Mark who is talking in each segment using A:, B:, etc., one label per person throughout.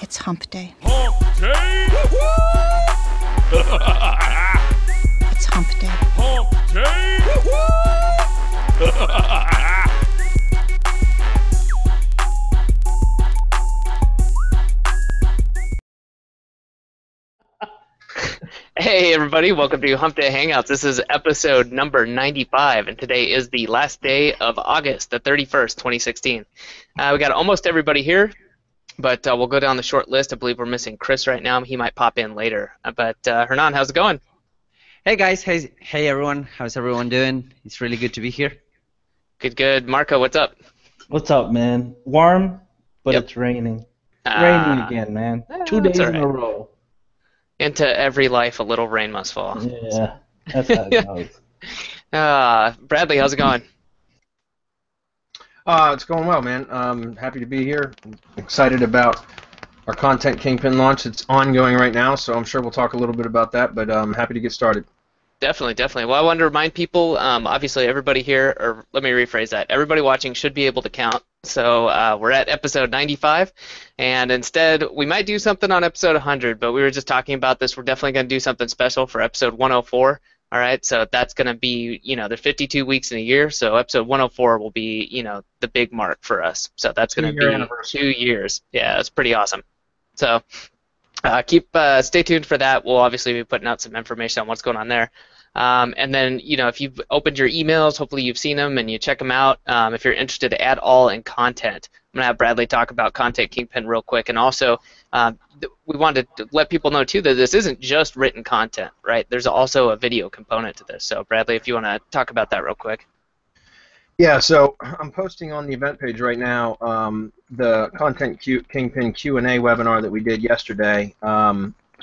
A: It's hump day.
B: Hump day!
A: It's hump day.
B: Hump day!
C: Hey everybody, welcome to Hump Day Hangouts. This is episode number 95, and today is the last day of August, the 31st, 2016. We got almost everybody here, but we'll go down the short list. I believe we're missing Chris right now. He might pop in later. But Hernan, how's it going?
D: Hey guys, hey everyone, how's everyone doing? It's really good to be here.
C: Good, good. Marco, what's up?
E: What's up, man? Warm, but
C: Yep.
E: it's raining. Raining again, man. 2 days
C: that's
E: in a row.
C: Into every life, a little rain must fall.
E: Yeah, that's how it goes.
C: Bradley, how's it going?
F: It's going well, man. Happy to be here. Excited about our Content Kingpin launch. It's ongoing right now, so I'm sure we'll talk a little bit about that, but I'm happy to get started.
C: Definitely, definitely. Well, I wanted to remind people, obviously everybody here, or let me rephrase that, everybody watching should be able to count. So we're at episode 95, and instead we might do something on episode 100, but we were just talking about this. We're definitely going to do something special for episode 104. All right, so that's going to be, there's 52 weeks in a year, so episode 104 will be, the big mark for us. So that's going to be 2 years. Yeah, that's pretty awesome. So stay tuned for that. We'll obviously be putting out some information on what's going on there. And then, if you've opened your emails, hopefully you've seen them and you check them out. If you're interested to add all in content, I'm going to have Bradley talk about Content Kingpin real quick. And also, we wanted to let people know, too, that this isn't just written content, right? There's also a video component to this. So, Bradley, if you want to talk about that real quick.
F: Yeah, so I'm posting on the event page right now the Content Kingpin Q&A webinar that we did yesterday.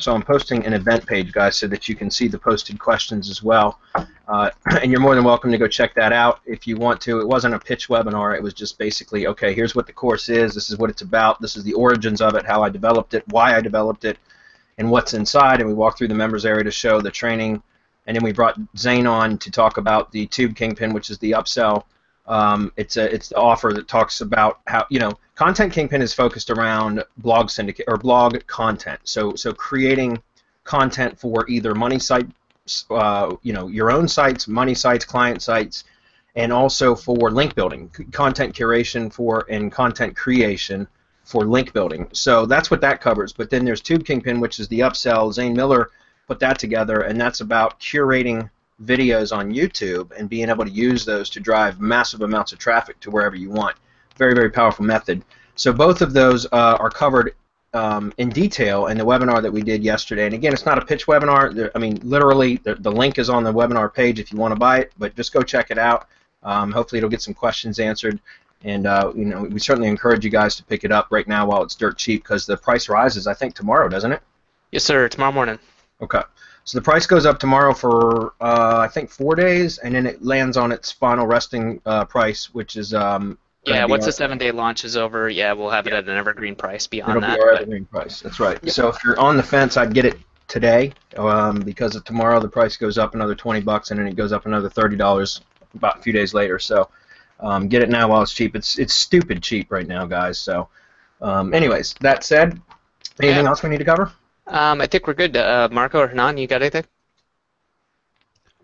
F: So I'm posting an event page, guys, so that you can see the posted questions as well. And you're more than welcome to go check that out if you want to. It wasn't a pitch webinar. It was just basically, okay, here's what the course is. This is what it's about. This is the origins of it, how I developed it, why I developed it, and what's inside. And we walked through the members area to show the training. And then we brought Zane on to talk about the Tube Kingpin, which is the upsell. It's the offer that talks about how, Content Kingpin is focused around blog syndicate or blog content. So creating content for either money sites, your own sites, money sites, client sites, and also for link building, content curation and content creation for link building. So that's what that covers. But then there's Tube Kingpin, which is the upsell. Zane Miller put that together, and that's about curating videos on YouTube and being able to use those to drive massive amounts of traffic to wherever you want. Very, very powerful method. So both of those are covered in detail in the webinar that we did yesterday. And again, it's not a pitch webinar. Literally, the link is on the webinar page if you want to buy it, but just go check it out. Hopefully it'll get some questions answered. And we certainly encourage you guys to pick it up right now while it's dirt cheap, because the price rises, I think, tomorrow, doesn't it?
C: Yes, sir, tomorrow morning. Okay.
F: So the price goes up tomorrow for, I think, 4 days, and then it lands on its final resting price, which is...
C: once the 7-day launch is over, we'll have it at an evergreen price beyond that.
F: It'll be our evergreen price, that's right. Yep. So if you're on the fence, I'd get it today, because of tomorrow the price goes up another $20, and then it goes up another $30 about a few days later. So get it now while it's cheap. It's stupid cheap right now, guys. So anyways, that said, anything else we need to cover?
C: I think we're good. Marco or Hernan, you got anything?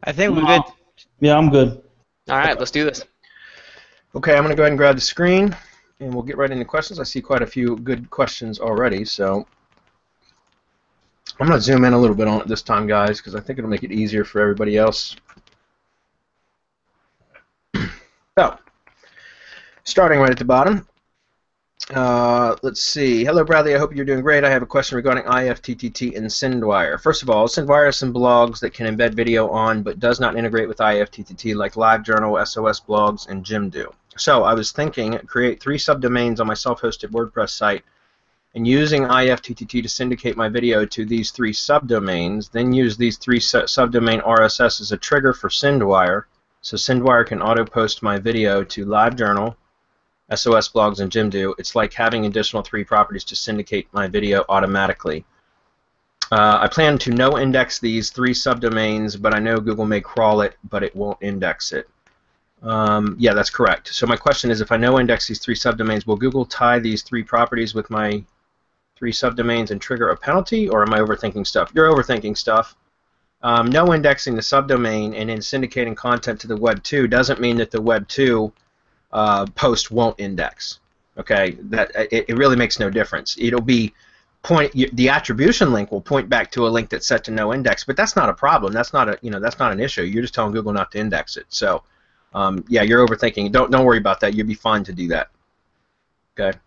D: I think we're good.
E: Yeah, I'm good.
C: All right, let's do this.
F: Okay, I'm going to go ahead and grab the screen, and we'll get right into questions. I see quite a few good questions already, so I'm going to zoom in a little bit on it this time, guys, because I think it'll make it easier for everybody else. So, starting right at the bottom. Let's see. Hello, Bradley. I hope you're doing great. I have a question regarding IFTTT and Syndwire. First of all, Syndwire has some blogs that can embed video on, but does not integrate with IFTTT, like LiveJournal, SOS blogs, and Jimdo. So I was thinking, create 3 subdomains on my self-hosted WordPress site, and using IFTTT to syndicate my video to these 3 subdomains, then use these 3 subdomain RSS as a trigger for Syndwire, so Syndwire can auto-post my video to LiveJournal, SOS blogs, and Jimdo. It's like having additional 3 properties to syndicate my video automatically. I plan to no-index these 3 subdomains, but I know Google may crawl it, but it won't index it. Yeah, that's correct. So my question is, if I no-index these 3 subdomains, will Google tie these 3 properties with my 3 subdomains and trigger a penalty, or am I overthinking stuff? You're overthinking stuff. No indexing the subdomain and then syndicating content to the Web 2 doesn't mean that the Web 2 post won't index. Okay, it really makes no difference. It'll be the attribution link will point back to a link that's set to no index, but that's not a problem. That's not an issue. You're just telling Google not to index it. So yeah, you're overthinking. Don't worry about that. You'll be fine to do that. Okay.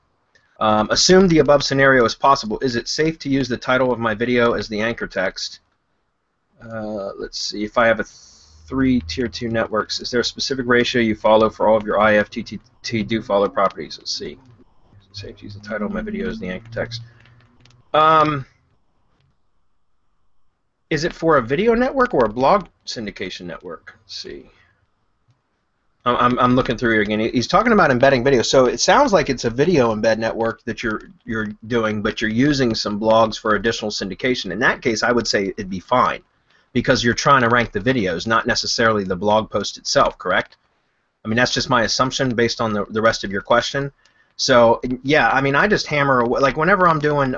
F: Assume the above scenario is possible. Is it safe to use the title of my video as the anchor text? Let's see. If I have 3 Tier 2 networks, is there a specific ratio you follow for all of your IFTTT do follow properties? Let's see. Is it safe to use the title of my video as the anchor text? Is it for a video network or a blog syndication network? Let's see. I'm looking through here again. He's talking about embedding video, so it sounds like it's a video embed network that you're doing, but you're using some blogs for additional syndication. In that case, I would say it'd be fine, because you're trying to rank the videos, not necessarily the blog post itself. Correct? I mean, that's just my assumption based on the rest of your question. So yeah, I mean, I just hammer away. Like whenever I'm doing,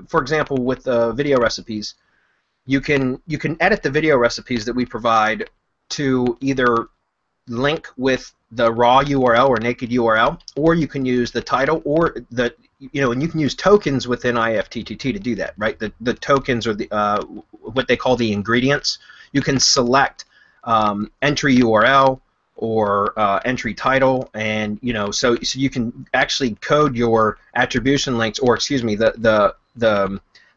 F: for example, with video recipes, you can edit the video recipes that we provide to either link with the raw URL or naked URL, or you can use the title, or and you can use tokens within IFTTT to do that, right? The tokens are the what they call the ingredients. You can select entry URL or entry title, and so you can actually code your attribution links, or excuse me, the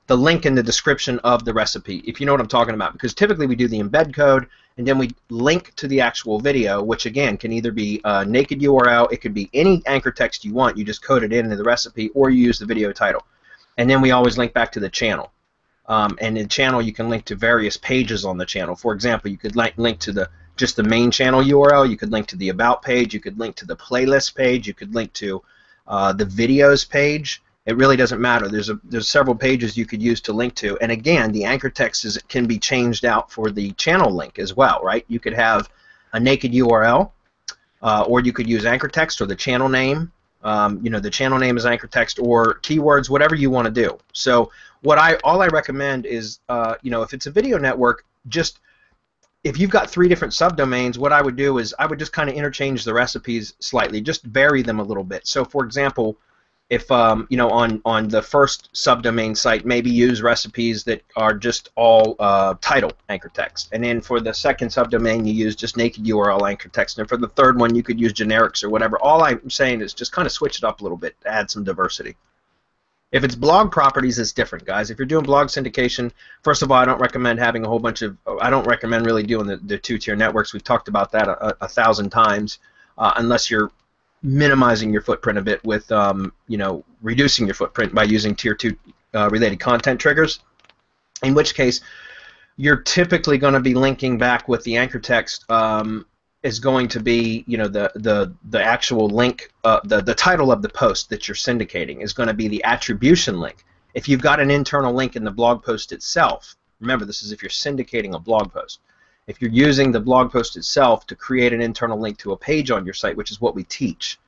F: link in the description of the recipe, if you know what I'm talking about. Because typically we do the embed code, and then we link to the actual video, which again can either be a naked URL, it could be any anchor text you want, you just code it into the recipe, or you use the video title. And then we always link back to the channel. And in the channel you can link to various pages on the channel. For example, you could link to just the main channel URL, you could link to the about page, you could link to the playlist page, you could link to the videos page. It really doesn't matter. There's several pages you could use to link to, and again, the anchor text can be changed out for the channel link as well, right? You could have a naked URL, or you could use anchor text or the channel name. The channel name is anchor text, or keywords, whatever you want to do. So all I recommend is, if it's a video network, just if you've got 3 different subdomains, what I would do is I would just kind of interchange the recipes slightly, just vary them a little bit. So, for example, if on the first subdomain site, maybe use recipes that are just all title anchor text, and then for the second subdomain you use just naked URL anchor text, and for the third one you could use generics or whatever. All I'm saying is just kind of switch it up a little bit, add some diversity. If it's blog properties, it's different, guys. If you're doing blog syndication, first of all, I don't recommend having a whole bunch of. I don't recommend really doing the 2-tier networks. We've talked about that 1,000 times, unless you're minimizing your footprint a bit with, reducing your footprint by using Tier 2 related content triggers, in which case you're typically going to be linking back with the anchor text is going to be, the actual link, the title of the post that you're syndicating is going to be the attribution link. If you've got an internal link in the blog post itself, remember this is if you're syndicating a blog post. If you're using the blog post itself to create an internal link to a page on your site, which is what we teach,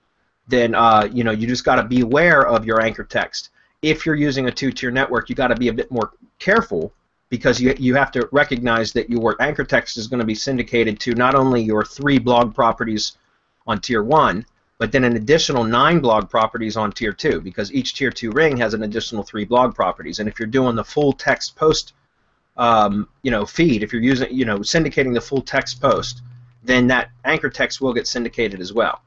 F: then you just got to be aware of your anchor text. If you're using a 2-tier network, you got to be a bit more careful, because you have to recognize that your anchor text is going to be syndicated to not only your 3 blog properties on Tier 1, but then an additional 9 blog properties on Tier 2, because each Tier 2 ring has an additional 3 blog properties. And if you're doing the full text post feed, if you're using, syndicating the full text post, then that anchor text will get syndicated as well.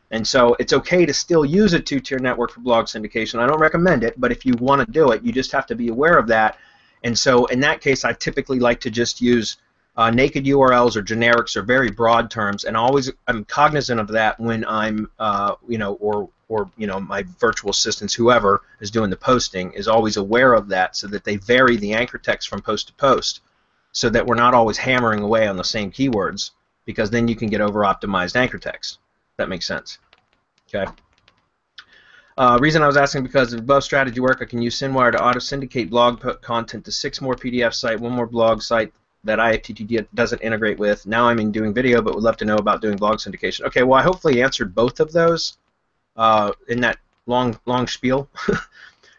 F: And so it's okay to still use a 2-tier network for blog syndication. I don't recommend it, but if you want to do it, you just have to be aware of that. And so in that case, I typically like to just use naked URLs or generics or very broad terms, and I'm cognizant of that when I'm, my virtual assistants, whoever is doing the posting, is always aware of that, so that they vary the anchor text from post to post, so that we're not always hammering away on the same keywords, because then you can get over-optimized anchor text. That makes sense. Okay. Reason I was asking, because of above strategy work, I can use Syndwire to auto-syndicate blog content to 6 more PDF sites, 1 more blog site that IFTTT doesn't integrate with. Now I'm doing video, but would love to know about doing blog syndication. Okay, well, I hopefully answered both of those in that long spiel.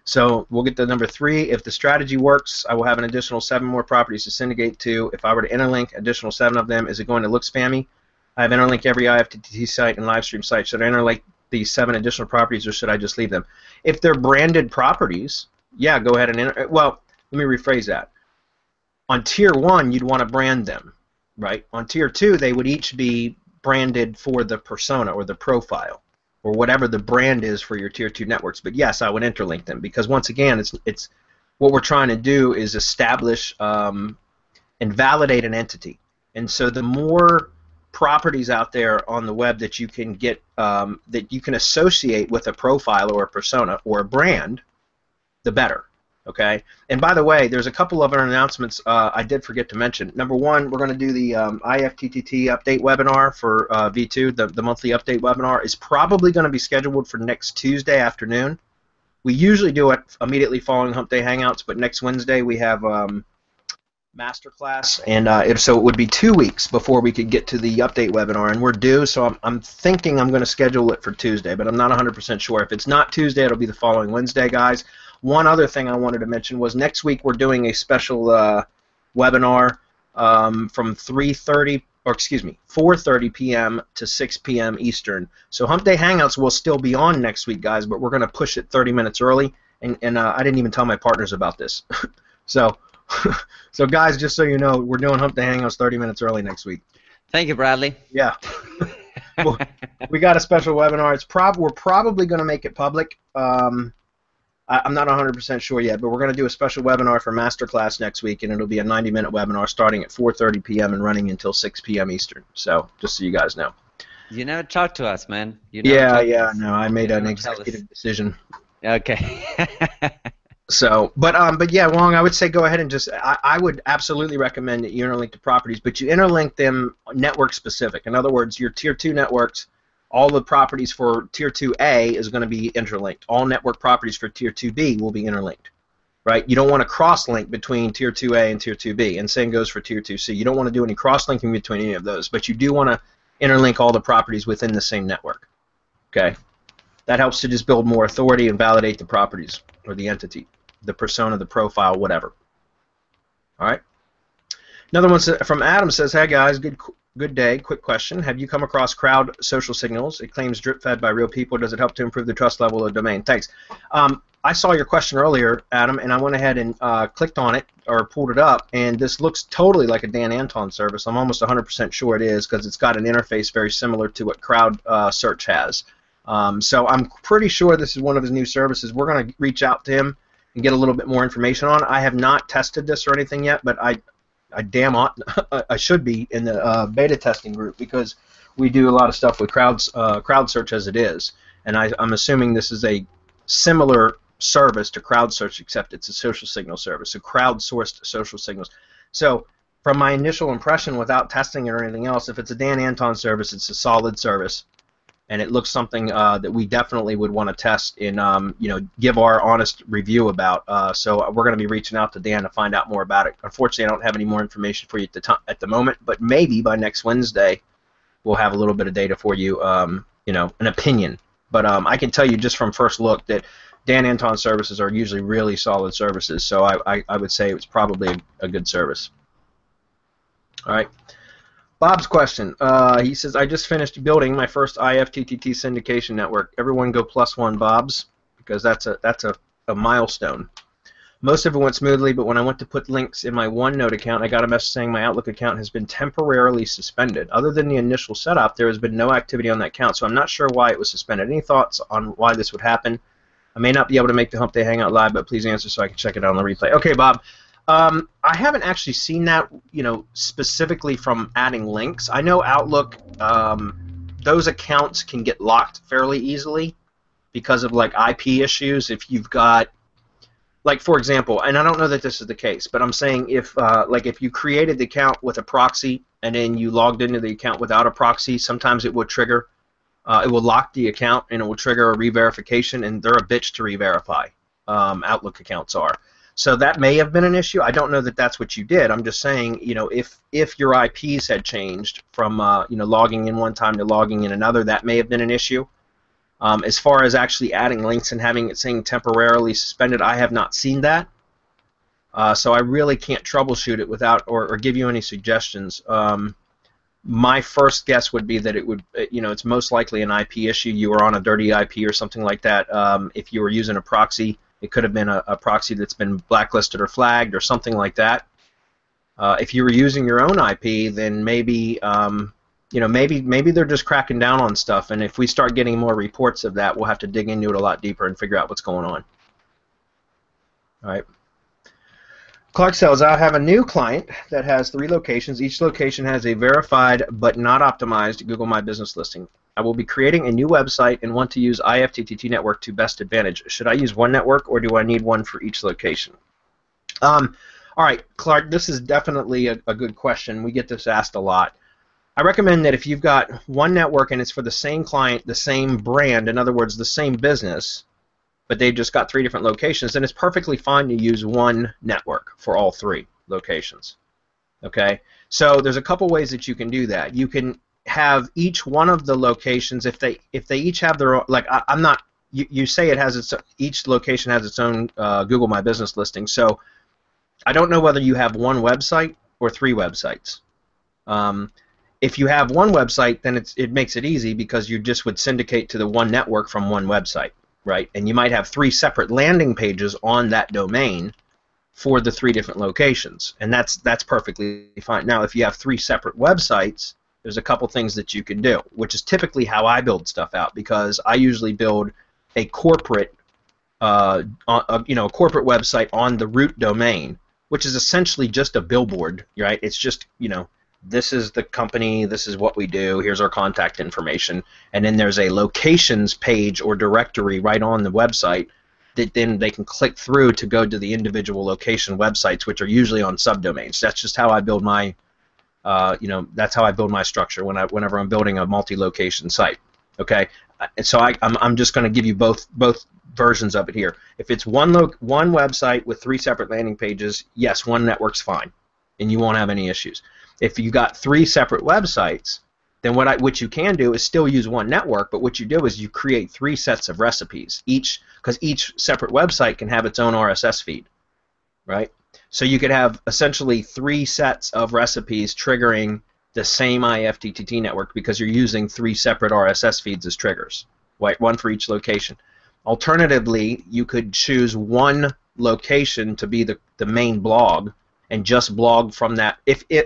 F: So we'll get to number 3. If the strategy works, I will have an additional 7 more properties to syndicate to. If I were to interlink additional 7 of them, is it going to look spammy? I have interlinked every IFTTT site and live stream site. Should I interlink these 7 additional properties, or should I just leave them? If they're branded properties, yeah, go ahead and well, let me rephrase that. On Tier 1, you'd want to brand them, right? On Tier 2, they would each be branded for the persona or the profile, or whatever the brand is for your Tier 2 networks. But yes, I would interlink them, because once again, it's what we're trying to do is establish and validate an entity. And so the more properties out there on the web that you can get, that you can associate with a profile or a persona or a brand, the better. Okay. And by the way, there's a couple of other announcements I did forget to mention. Number 1, we're going to do the IFTTT update webinar for V2. The monthly update webinar is probably going to be scheduled for next Tuesday afternoon. We usually do it immediately following Hump Day Hangouts, but next Wednesday we have MasterClass, and so it would be 2 weeks before we could get to the update webinar, and we're due. So I'm thinking I'm going to schedule it for Tuesday, but I'm not 100% sure. If it's not Tuesday, it'll be the following Wednesday, guys. One other thing I wanted to mention was next week we're doing a special webinar from 4:30 p.m. to 6 p.m. Eastern. So Hump Day Hangouts will still be on next week, guys, but we're going to push it 30 minutes early, and I didn't even tell my partners about this. So guys, just so you know, we're doing Hump Day Hangouts 30 minutes early next week.
D: Thank you, Bradley.
F: Yeah. Well, we got a special webinar. We're probably going to make it public. I'm not 100% sure yet, but we're going to do a special webinar for MasterClass next week, and it'll be a 90-minute webinar starting at 4:30 p.m. and running until 6 p.m. Eastern. So just so you guys know.
D: You never talk to us, man.
F: Yeah, no, I made an executive decision.
D: Okay.
F: So, but yeah, Wong, I would say go ahead and just, I would absolutely recommend that you interlink the properties, but you interlink them network specific. In other words, your Tier 2 networks, all the properties for Tier 2A is going to be interlinked. All network properties for Tier 2B will be interlinked, right? You don't want to cross-link between Tier 2A and Tier 2B, and same goes for Tier 2C. You don't want to do any cross-linking between any of those, but you do want to interlink all the properties within the same network, okay? That helps to just build more authority and validate the properties or the entity, the persona, the profile, whatever. All right. Another one from Adam says, "Hey guys, good day. Quick question: have you come across crowd social signals? It claims drip fed by real people. Does it help to improve the trust level of the domain?" Thanks. I saw your question earlier, Adam, and I went ahead and clicked on it or pulled it up, and this looks totally like a Dan Anton service. I'm almost 100% sure it is because it's got an interface very similar to what Crowd Search has. So I'm pretty sure this is one of his new services. We're going to reach out to him and get a little bit more information on it. I have not tested this or anything yet, but I should be in the beta testing group because we do a lot of stuff with crowd search as it is, and I'm assuming this is a similar service to crowd search, except it's a social signal service, so crowdsourced social signals. So from my initial impression, without testing it or anything else, if it's a Dan Anton service, it's a solid service, and it looks something that we definitely would want to test and give our honest review about. So we're going to be reaching out to Dan to find out more about it. Unfortunately, I don't have any more information for you at the moment, but maybe by next Wednesday we'll have a little bit of data for you, an opinion. But I can tell you just from first look that Dan Anton services are usually really solid services, so I would say it's probably a good service. All right. Bob's question. He says, "I just finished building my first IFTTT syndication network. Everyone go +1, Bob's, because that's a milestone. Most of it went smoothly, but when I went to put links in my OneNote account, I got a message saying my Outlook account has been temporarily suspended. Other than the initial setup, there has been no activity on that account, so I'm not sure why it was suspended. Any thoughts on why this would happen? I may not be able to make the Hump Day Hangout live, but please answer so I can check it out on the replay." Okay, Bob. I haven't actually seen that, specifically from adding links. I know Outlook, those accounts can get locked fairly easily because of like IP issues. If you've got, like for example, and I don't know that this is the case, but I'm saying if you created the account with a proxy and then you logged into the account without a proxy, sometimes it would trigger, it will lock the account and it will trigger a re-verification, and they're a bitch to re-verify. Outlook accounts are. So that may have been an issue. I don't know that that's what you did. I'm just saying, if your IPs had changed from, logging in one time to logging in another, that may have been an issue. As far as actually adding links and having it saying temporarily suspended, I have not seen that. So I really can't troubleshoot it without or give you any suggestions. My first guess would be that it would, it's most likely an IP issue. You were on a dirty IP or something like that. If you were using a proxy, it could have been a proxy that's been blacklisted or flagged or something like that. If you were using your own IP, then maybe, maybe they're just cracking down on stuff. And if we start getting more reports of that, we'll have to dig into it a lot deeper and figure out what's going on. All right. Clark says, I have a new client that has 3 locations. Each location has a verified but not optimized Google My Business listing. I will be creating a new website and want to use IFTTT network to best advantage. Should I use one network or do I need one for each location? All right, Clark, this is definitely a good question. We get this asked a lot. I recommend that if you've got one network and it's for the same client, the same brand, in other words, the same business, but they've just got 3 different locations, then it's perfectly fine to use one network for all 3 locations. Okay? So there's a couple ways that you can do that. You can have each one of the locations, if they each have their own, like I'm not, you say it has its, each location has its own Google My Business listing, so I don't know whether you have one website or 3 websites. If you have one website, then it makes it easy because you just would syndicate to the one network from one website. Right, and you might have 3 separate landing pages on that domain for the 3 different locations, and that's perfectly fine. Now, if you have 3 separate websites, there's a couple things that you can do, which is typically how I build stuff out, because I usually build a corporate, a corporate website on the root domain, which is essentially just a billboard, right? It's just, this is the company, this is what we do, here's our contact information, and then there's a locations page or directory right on the website that then they can click through to go to the individual location websites, which are usually on subdomains. That's just how I build my, that's how I build my structure whenever I'm building a multi-location site. Okay, and so I'm just going to give you both versions of it here. If it's one website with 3 separate landing pages, yes, one network's fine, and you won't have any issues. If you got 3 separate websites, then what you can do is still use one network, but what you do is you create 3 sets of recipes, because each separate website can have its own RSS feed, right? So you could have essentially 3 sets of recipes triggering the same IFTTT network because you're using 3 separate RSS feeds as triggers, right? One for each location. Alternatively, you could choose one location to be the main blog and just blog from that.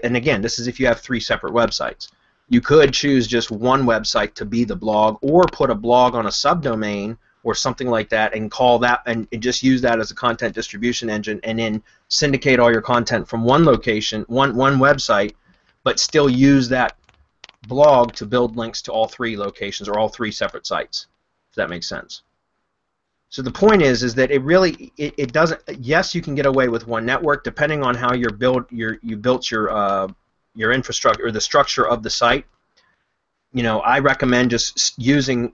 F: And again, this is if you have 3 separate websites. You could choose just one website to be the blog, or put a blog on a subdomain or something like that, and call that and just use that as a content distribution engine, and then syndicate all your content from one location, one website, but still use that blog to build links to all 3 locations or all 3 separate sites. If that makes sense. So the point is that it really it doesn't. Yes, you can get away with one network depending on how you built your infrastructure or the structure of the site. I recommend just using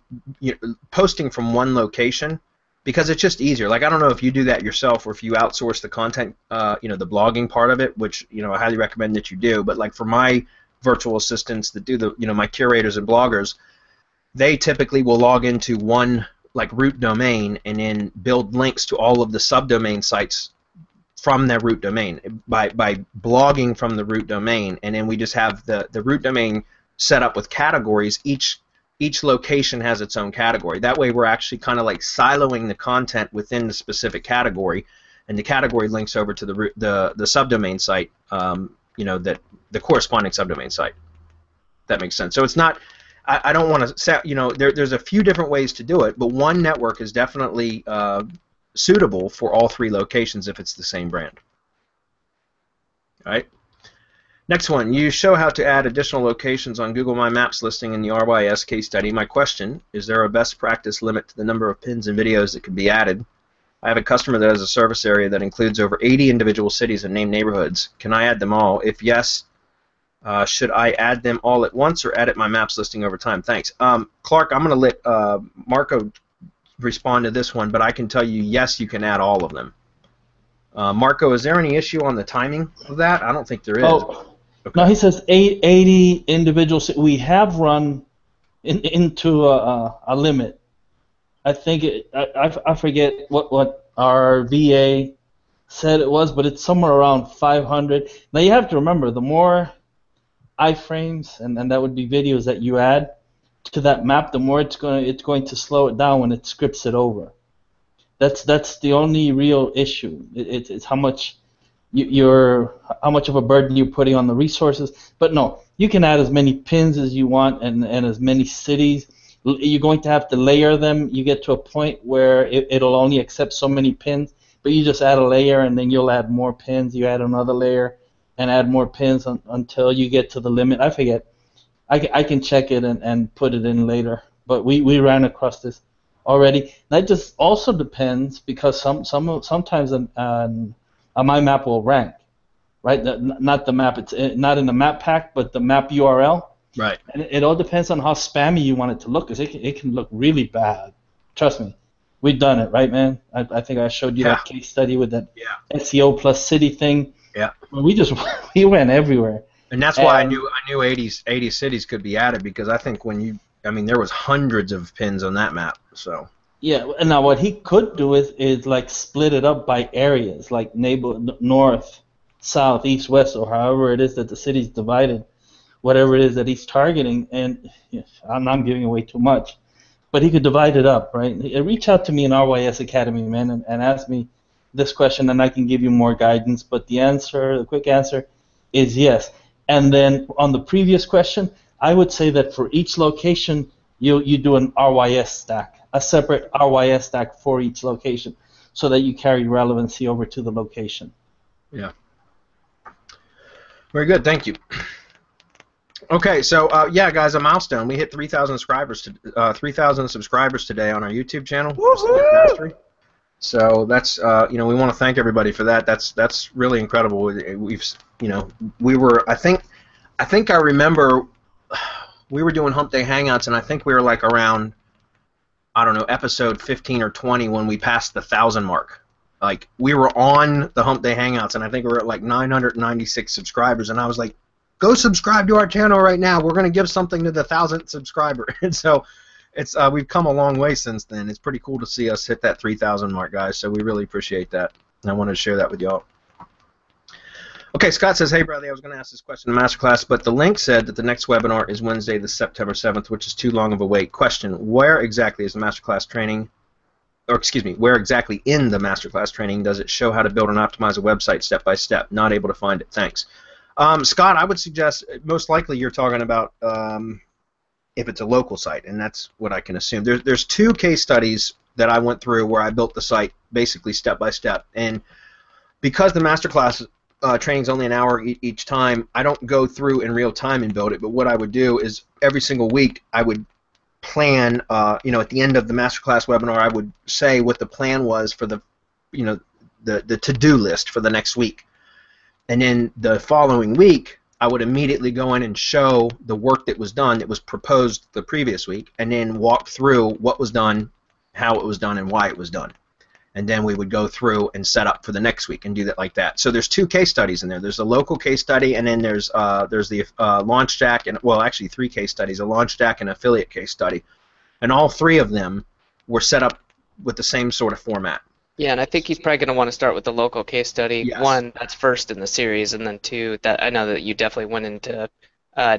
F: posting from one location because it's just easier. Like, I don't know if you do that yourself or if you outsource the content, the blogging part of it, which I highly recommend that you do. But like for my virtual assistants that do my curators and bloggers, they typically will log into one root domain and then build links to all of the subdomain sites from their root domain by blogging from the root domain, and then we just have the root domain set up with categories. Each location has its own category. That way we're actually kind of like siloing the content within the specific category, and the category links over to the subdomain site, that the corresponding subdomain site. That makes sense. So it's not. I don't want to say, there's a few different ways to do it, but one network is definitely suitable for all 3 locations if it's the same brand. All right. Next one, you show how to add additional locations on Google My Maps listing in the RYS case study. My question, is there a best practice limit to the number of pins and videos that can be added? I have a customer that has a service area that includes over 80 individual cities and named neighborhoods. Can I add them all? If yes, should I add them all at once or edit my maps listing over time? Thanks. Clark, I'm going to let Marco respond to this one, but I can tell you, yes, you can add all of them. Marco, is there any issue on the timing of that? I don't think there is.
E: Oh,
F: okay.
E: No, he says 80 individuals. We have run into a limit. I think I forget what our VA said it was, but it's somewhere around 500. Now you have to remember, the more iframes and that would be videos that you add to that map, the more it's going to slow it down when it scripts it over. That's the only real issue. It's how much how much of a burden you're putting on the resources. But no, you can add as many pins as you want and as many cities. You're going to have to layer them. You get to a point where it'll only accept so many pins, but you just add a layer and then you'll add more pins. You add another layer and add more pins until you get to the limit. I forget. I can check it and put it in later. But we ran across this already. That just also depends because sometimes my map will rank, right? Not the map. It's not in the map pack, but the map URL.
F: Right.
E: And it all depends on how spammy you want it to look, because it can look really bad. Trust me, we've done it, right, man? I think I showed you that case study with that SEO plus city thing.
F: Yeah.
E: We went everywhere.
F: And that's why I knew 80 cities could be added, because I think there was hundreds of pins on that map. So.
E: Yeah, and now what he could do is like split it up by areas, like north, south, east, west, or however it is that the city's divided, whatever it is that he's targeting. And I'm giving away too much, but he could divide it up, right? Reach out to me in RYS Academy, man, and ask me this question, and I can give you more guidance. But the quick answer is yes. And then on the previous question, I would say that for each location, you do an RYS stack. A separate RYS stack for each location, so that you carry relevancy over to the location.
F: Yeah. Very good. Thank you. Okay, so guys, a milestone. We hit 3,000 subscribers. 3,000 subscribers today on our YouTube channel. Mastery. So that's we want to thank everybody for that. That's really incredible. We were. I think I remember we were doing Hump Day Hangouts, and I think we were like around, I don't know, episode 15 or 20 when we passed the 1,000 mark. Like, we were on the Hump Day Hangouts, and I think we were at like 996 subscribers, and I was like, go subscribe to our channel right now. We're going to give something to the 1,000th subscriber. And so we've come a long way since then. It's pretty cool to see us hit that 3,000 mark, guys, so we really appreciate that, and I wanted to share that with y'all. Okay, Scott says, hey, Bradley, I was going to ask this question in Masterclass, but the link said that the next webinar is Wednesday, the September 7th, which is too long of a wait. Question, where exactly is the Masterclass training, or excuse me, where exactly in the Masterclass training does it show how to build and optimize a website step by step? Not able to find it. Thanks. Scott, I would suggest most likely you're talking about if it's a local site, and that's what I can assume. There's 2 case studies that I went through where I built the site basically step by step, and because the Masterclass training's only an hour each time, I don't go through in real time and build it, but what I would do is every single week I would plan, at the end of the Masterclass webinar, I would say what the plan was for the to-do list for the next week. And then the following week, I would immediately go in and show the work that was done that was proposed the previous week, and then walk through what was done, how it was done, and why it was done. And then we would go through and set up for the next week and do that like that. So there's 2 case studies in there. There's a local case study, and then there's the launch stack, and well, actually 3 case studies: a launch stack, and affiliate case study, and all 3 of them were set up with the same sort of format.
C: Yeah, and I think he's probably going to want to start with the local case study.
F: Yes.
C: 1, that's first in the series, and then 2, that I know that you definitely went into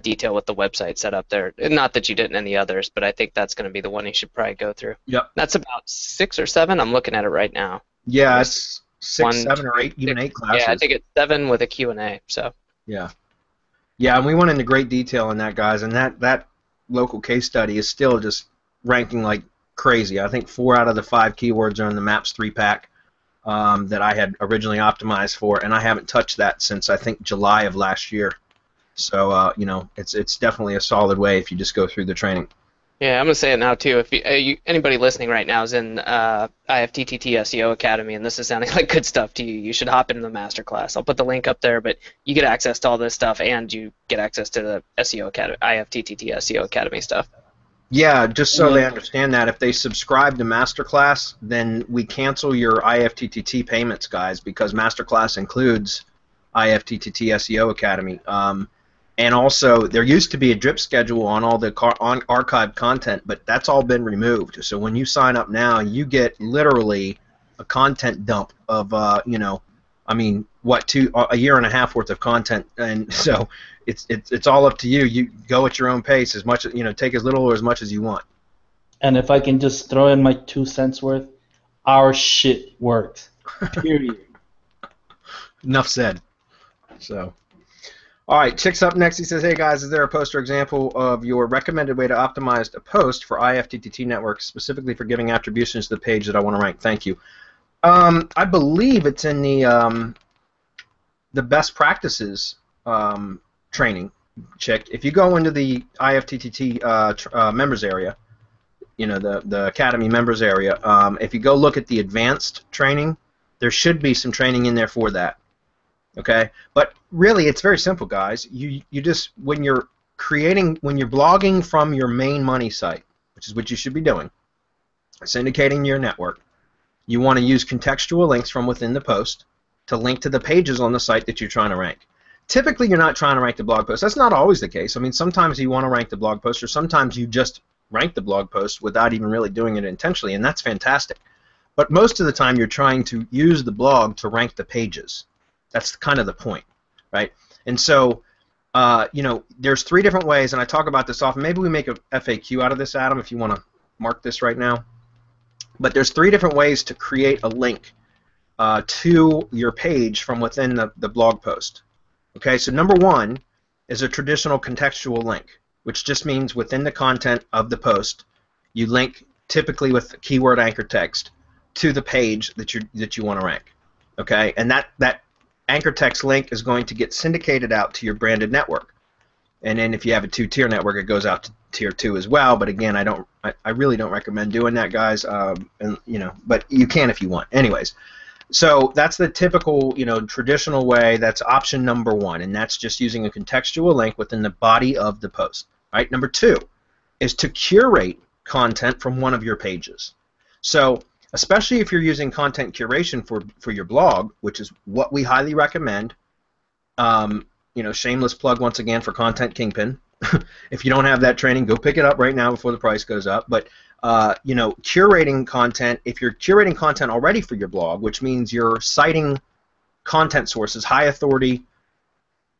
C: detail with the website set up there. Not that you didn't in the others, but I think that's going to be the one you should probably go through.
F: Yep.
C: That's about 6 or 7. I'm looking at it right now.
F: Yeah, it's 6, 7, or 8, even 8 classes.
C: Yeah, I think it's 7 with a Q&A. So.
F: Yeah. Yeah, and we went into great detail on that, guys, and that local case study is still just ranking like crazy. I think 4 out of the 5 keywords are in the Maps 3-pack that I had originally optimized for, and I haven't touched that since I think July of last year. So it's definitely a solid way if you just go through the training.
C: Yeah, I'm gonna say it now too. If anybody listening right now is in IFTTT SEO Academy, and this is sounding like good stuff to you, you should hop into the masterclass. I'll put the link up there, but you get access to all this stuff, and you get access to the SEO Academy, IFTTT SEO Academy stuff.
F: Yeah, just so they understand that, if they subscribe to Masterclass, then we cancel your IFTTT payments, guys, because Masterclass includes IFTTT SEO Academy. And also, there used to be a drip schedule on all the on archived content, but that's all been removed. So when you sign up now, you get literally a content dump of, you know, I mean, what, a year and a half worth of content, and so it's all up to you. You go at your own pace, as much, you know, take as little or as much as you want.
E: And if I can just throw in my 2 cents worth, our shit works. Period.
F: Enough said. So. All right, Chick's up next. He says, hey guys, is there a post or example of your recommended way to optimize a post for IFTTT networks, specifically for giving attributions to the page that I want to rank? Thank you. I believe it's in the best practices training, Chick. If you go into the IFTTT members area, you know, the Academy members area, if you go look at the advanced training, there should be some training in there for that. Okay, but really it's very simple, guys. You just, when you're blogging from your main money site, which is what you should be doing, syndicating your network, you want to use contextual links from within the post to link to the pages on the site that you're trying to rank. Typically you're not trying to rank the blog post. That's not always the case. I mean, sometimes you want to rank the blog post, or sometimes you just rank the blog post without even really doing it intentionally, and that's fantastic. But most of the time you're trying to use the blog to rank the pages. That's kind of the point, right? And so, you know, there's 3 different ways, and I talk about this often. Maybe we make a FAQ out of this, Adam, if you want to mark this right now. But there's 3 different ways to create a link to your page from within the blog post. Okay, so number 1 is a traditional contextual link, which just means within the content of the post, you link typically with keyword anchor text to the page that you want to rank. Okay, and that anchor text link is going to get syndicated out to your branded network, and then if you have a 2-tier network, it goes out to tier 2 as well. But again, I really don't recommend doing that, guys. And you know, but you can if you want. Anyways, so that's the typical, you know, traditional way. That's option number 1, and that's just using a contextual link within the body of the post. Right. Number 2 is to curate content from one of your pages. So, especially if you're using content curation for your blog, which is what we highly recommend. You know, shameless plug once again for Content Kingpin. If you don't have that training, go pick it up right now before the price goes up. But you know, curating content, if you're curating content already for your blog, which means you're citing content sources, high authority,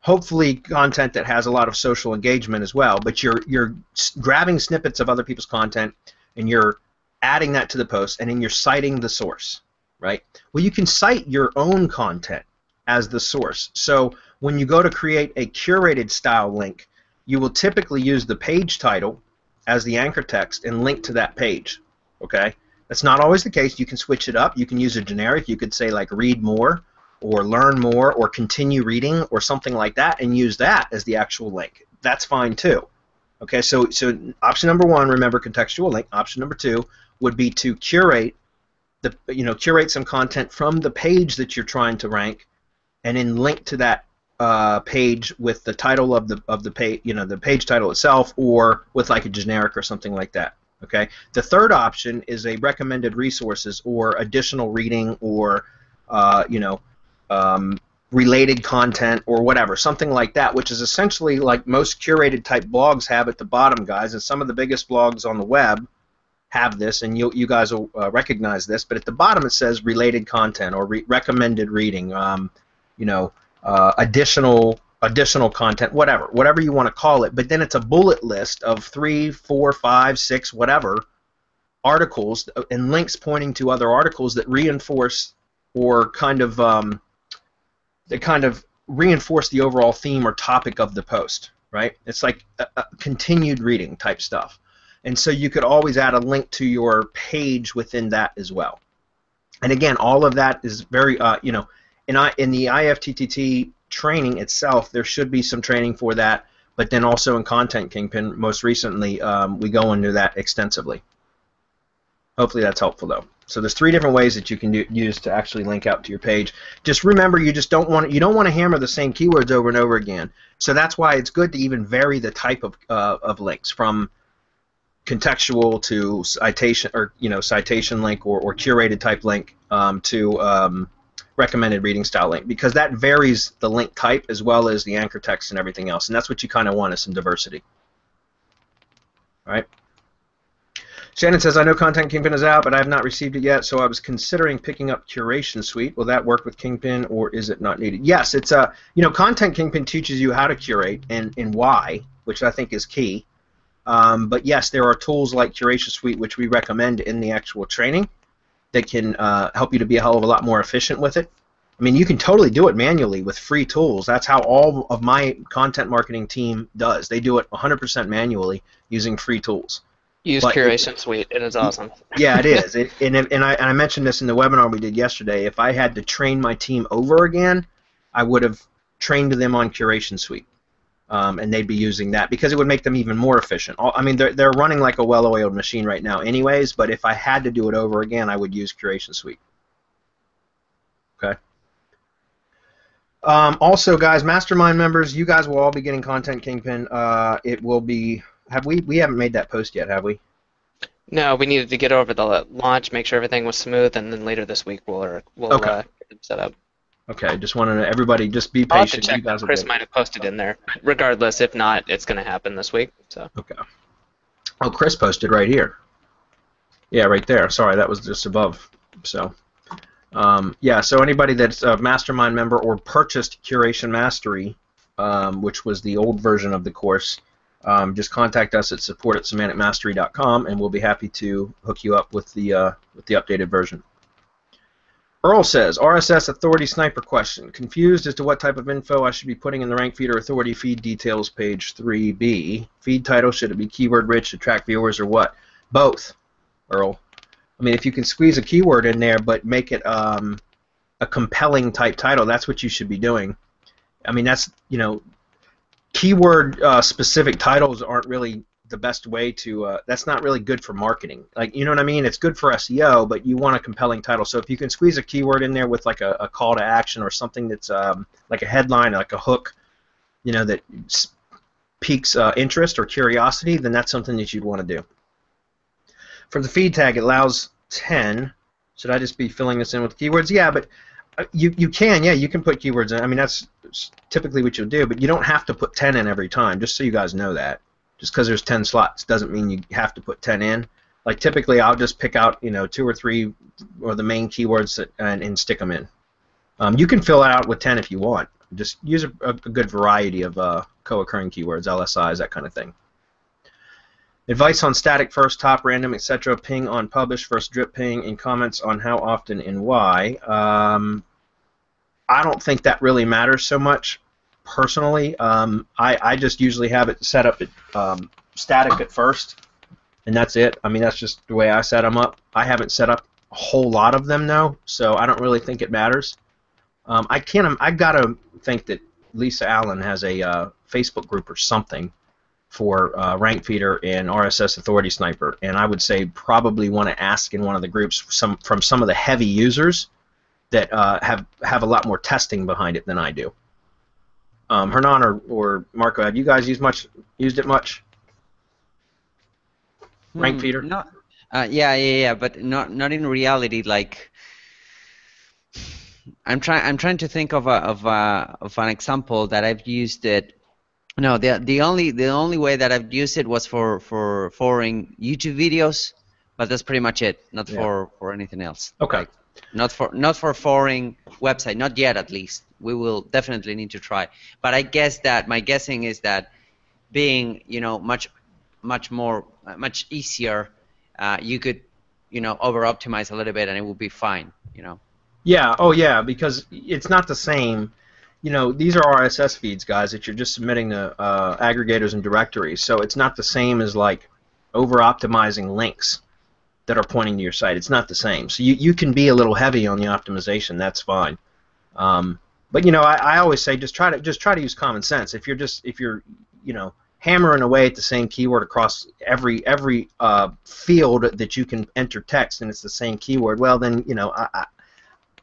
F: hopefully content that has a lot of social engagement as well, but you're grabbing snippets of other people's content and you're adding that to the post, and then you're citing the source, right? Well, you can cite your own content as the source. So when you go to create a curated style link, you will typically use the page title as the anchor text and link to that page, okay? That's not always the case. You can switch it up. You can use a generic. You could say like read more or learn more or continue reading or something like that and use that as the actual link. That's fine too. Okay, so option number 1, remember, contextual link. Option number 2 would be to curate curate some content from the page that you're trying to rank, and then link to that page with the title of the page, you know, the page title itself, or with like a generic or something like that. Okay. The third option is a recommended resources or additional reading or related content or whatever, something like that, which is essentially like most curated type blogs have at the bottom, guys, and some of the biggest blogs on the web have this, and you guys will recognize this, but at the bottom it says related content or recommended reading, additional content, whatever you want to call it, but then it's a bullet list of 3, 4, 5, 6, whatever articles and links pointing to other articles that reinforce or kind of reinforce the overall theme or topic of the post, right? It's like a continued reading type stuff. And so you could always add a link to your page within that as well. And again, all of that is very, in the IFTTT training itself, there should be some training for that, but then also in Content Kingpin, most recently, we go into that extensively. Hopefully that's helpful, though. So there's 3 different ways that you can use to actually link out to your page. Just remember, you don't want to hammer the same keywords over and over again. So that's why it's good to even vary the type of links from contextual to citation, or citation link, or curated type link, to recommended reading style link, because that varies the link type as well as the anchor text and everything else, and that's what you kind of want, is some diversity. All right. Shannon says, I know Content Kingpin is out, but I have not received it yet, so I was considering picking up Curation Suite. Will that work with Kingpin, or is it not needed? Yes, it's Content Kingpin teaches you how to curate and why, which I think is key. But yes, there are tools like Curation Suite, which we recommend in the actual training, that can help you to be a hell of a lot more efficient with it. I mean, you can totally do it manually with free tools. That's how all of my content marketing team does. They do it 100% manually using free tools.
C: Use Curation Suite. It is awesome.
F: Yeah, it is. And I mentioned this in the webinar we did yesterday. If I had to train my team over again, I would have trained them on Curation Suite. And they'd be using that because it would make them even more efficient. I mean, they're running like a well-oiled machine right now anyways, but if I had to do it over again, I would use Curation Suite. Okay. Also, guys, Mastermind members, you guys will all be getting Content Kingpin. It will be... We haven't made that post yet, have we?
C: No, we needed to get over the launch, make sure everything was smooth, and then later this week we'll
F: okay.
C: Get them set up.
F: Okay, just wanted to, everybody just be
C: I'll have to
F: patient.
C: check.
F: You guys
C: Chris might have posted in there. Regardless, if not, it's going to happen this week. So.
F: Okay. Oh, Chris posted right here. Yeah, right there. Sorry, that was just above. So, yeah. So anybody that's a Mastermind member or purchased Curation Mastery, which was the old version of the course, just contact us at support@semanticmastery.com, and we'll be happy to hook you up with the updated version. Earl says, RSS Authority Sniper question. Confused as to what type of info I should be putting in the RankFeedr Authority Feed Details page 3B. Feed title, should it be keyword rich, attract viewers, or what? Both, Earl. I mean, if you can squeeze a keyword in there but make it a compelling type title, that's what you should be doing. I mean, that's, keyword specific titles aren't really the best way to, that's not really good for marketing. Like, you know what I mean? It's good for SEO, but you want a compelling title. So if you can squeeze a keyword in there with like a call to action or something that's like a headline, like a hook, that piques interest or curiosity, then that's something that you'd want to do. For the feed tag, it allows 10. Should I just be filling this in with keywords? Yeah, but you can, yeah, you can put keywords in. I mean, that's typically what you'll do, but you don't have to put 10 in every time, just so you guys know that. Just because there's 10 slots doesn't mean you have to put 10 in. Like typically I'll just pick out 2 or 3 or the main keywords and stick them in. You can fill it out with 10 if you want. Just use a good variety of co-occurring keywords, LSIs, that kind of thing. Advice on static first, top, random, etc. Ping on publish versus drip ping, and comments on how often and why. I don't think that really matters so much. Personally, I just usually have it set up at static at first, and that's it. I mean, that's just the way I set them up. I haven't set up a whole lot of them though, so I don't really think it matters. I gotta think that Lisa Allen has a Facebook group or something for RankFeedr and RSS Authority Sniper, and I would say probably want to ask in one of the groups from some of the heavy users that have a lot more testing behind it than I do. Hernan or Marco, have you guys used it much? RankFeedr?
D: No. Yeah, but not in reality. Like, I'm trying to think of an example that I've used it. No, the only way that I've used it was for forwarding YouTube videos, but that's pretty much it. Not for anything else.
F: Okay.
D: Like, not for forwarding website, not yet at least. We will definitely need to try. But I guess that my guessing is that being much easier, you could over optimize a little bit and it will be fine.
F: Yeah. Oh yeah, because it's not the same. These are RSS feeds, guys, that you're just submitting to aggregators and directories. So it's not the same as like over optimizing links that are pointing to your site. It's not the same. So you can be a little heavy on the optimization. That's fine. But I always say just try to use common sense. If you're hammering away at the same keyword across every field that you can enter text and it's the same keyword, well then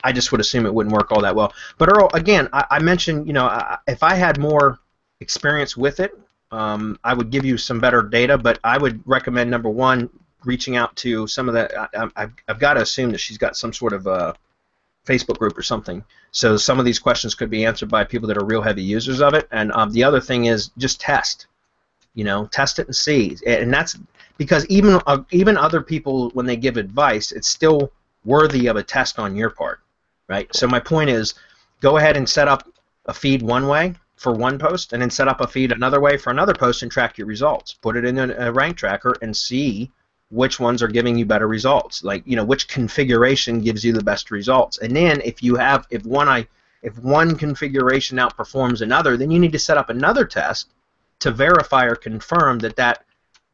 F: I just would assume it wouldn't work all that well. But Earl, again, I mentioned if I had more experience with it, I would give you some better data. But I would recommend, number one, reaching out to some of the. I've got to assume that she's got some sort of Facebook group or something. So some of these questions could be answered by people that are real heavy users of it. And the other thing is just test. Test it and see. And that's because even other people, when they give advice, it's still worthy of a test on your part, right? So my point is, go ahead and set up a feed one way for one post, and then set up a feed another way for another post and track your results. Put it in a rank tracker and see which ones are giving you better results. Like, which configuration gives you the best results. And then if one configuration outperforms another, then you need to set up another test to verify or confirm that that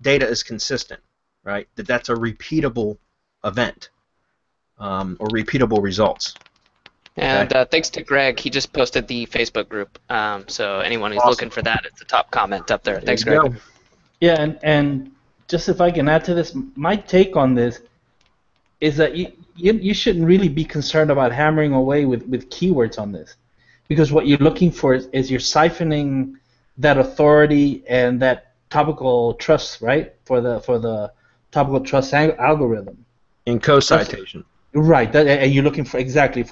F: data is consistent, right? That's a repeatable event or repeatable results.
C: And thanks to Greg, he just posted the Facebook group. So anyone who's looking for that, it's the top comment up there. Thanks, Greg.
F: Go.
E: Yeah, and just if I can add to this, my take on this is that you shouldn't really be concerned about hammering away with keywords on this, because what you're looking for is you're siphoning that authority and that topical trust, right, for the topical trust algorithm.
F: In co-citation.
E: Right, and you're looking for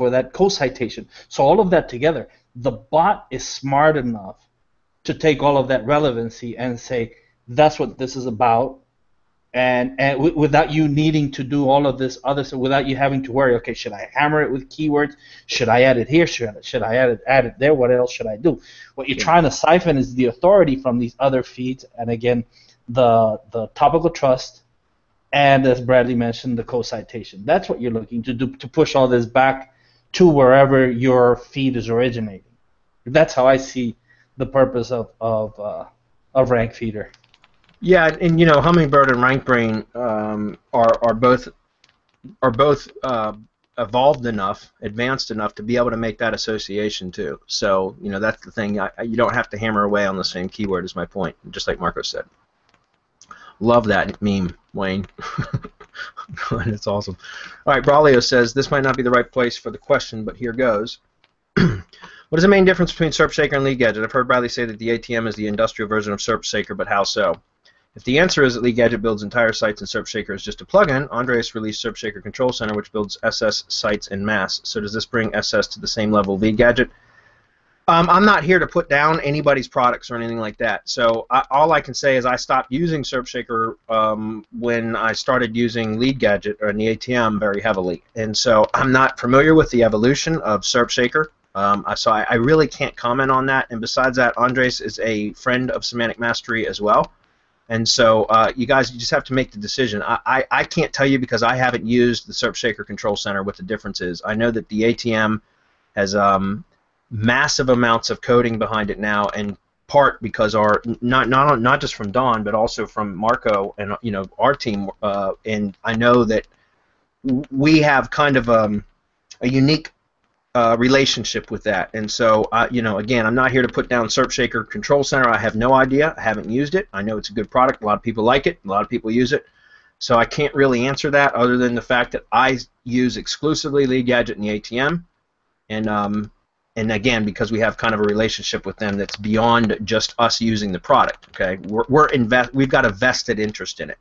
E: that co-citation. So all of that together, the bot is smart enough to take all of that relevancy and say, that's what this is about, and without you needing to do all of this other stuff, without you having to worry, okay, should I hammer it with keywords? Should I add it here? Should I add it there? What else should I do? What you're trying to siphon is the authority from these other feeds, and again, the topical trust, and as Bradley mentioned, the co-citation. That's what you're looking to do, to push all this back to wherever your feed is originating. That's how I see the purpose of RankFeedr.
F: Yeah, and Hummingbird and RankBrain are both evolved enough, advanced enough to be able to make that association too. So that's the thing. You don't have to hammer away on the same keyword. Is my point. Just like Marco said. Love that meme, Wayne. It's awesome. All right, Braulio says, this might not be the right place for the question, but here goes. What is the main difference between SerpShaker and LeadGadget? I've heard Bradley say that the ATM is the industrial version of SerpShaker, but how so? If the answer is that LeadGadget builds entire sites and SerpShaker is just a plugin, Andreas released SerpShaker Control Center, which builds SS sites en masse. So does this bring SS to the same level of LeadGadget? I'm not here to put down anybody's products or anything like that. So all I can say is I stopped using SerpShaker when I started using LeadGadget or the ATM very heavily. And so I'm not familiar with the evolution of SerpShaker. So I really can't comment on that. And besides that, Andres is a friend of Semantic Mastery as well. And so you just have to make the decision. I can't tell you because I haven't used the SerpShaker Control Center what the difference is. I know that the ATM has massive amounts of coding behind it now, in part because not just from Don, but also from Marco and our team. And I know that we have kind of a unique relationship with that. And so again, I'm not here to put down SerpShaker Control Center. I have no idea. I haven't used it. I know it's a good product. A lot of people like it. A lot of people use it. So I can't really answer that other than the fact that I use exclusively LeadGadget and the ATM, and again, because we have kind of a relationship with them that's beyond just us using the product. Okay, we've got a vested interest in it.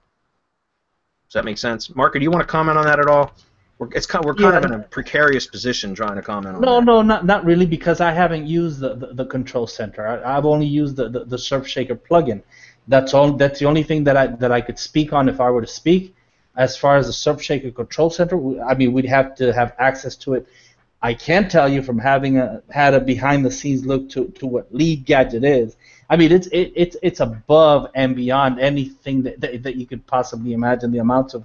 F: Does that make sense, Marco? Do you want to comment on that at all? We're kind of in a precarious position trying to comment on that.
E: No, not really, because I haven't used the control center. I've only used the SerpShaker plugin. That's all. That's the only thing that I could speak on if I were to speak. As far as the SerpShaker control center, we'd have to have access to it. I can tell you from having had a behind-the-scenes look to what LeadGadget is. It's above and beyond anything that you could possibly imagine. The amounts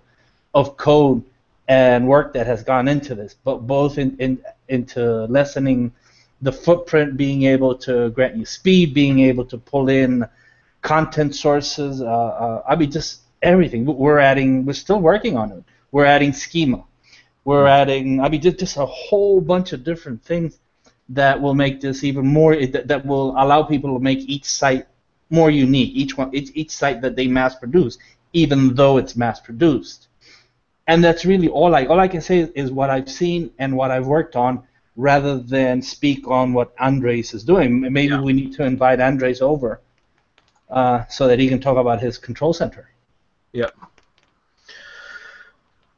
E: of code and work that has gone into this, but both into lessening the footprint, being able to grant you speed, being able to pull in content sources. Just everything. We're still working on it. We're adding schema. We're adding, just a whole bunch of different things that will make this even more, that will allow people to make each site more unique, each site that they mass produce, even though it's mass produced. And that's really all I can say is what I've seen and what I've worked on, rather than speak on what Andres is doing. Maybe we need to invite Andres over so that he can talk about his control center.
F: Yep.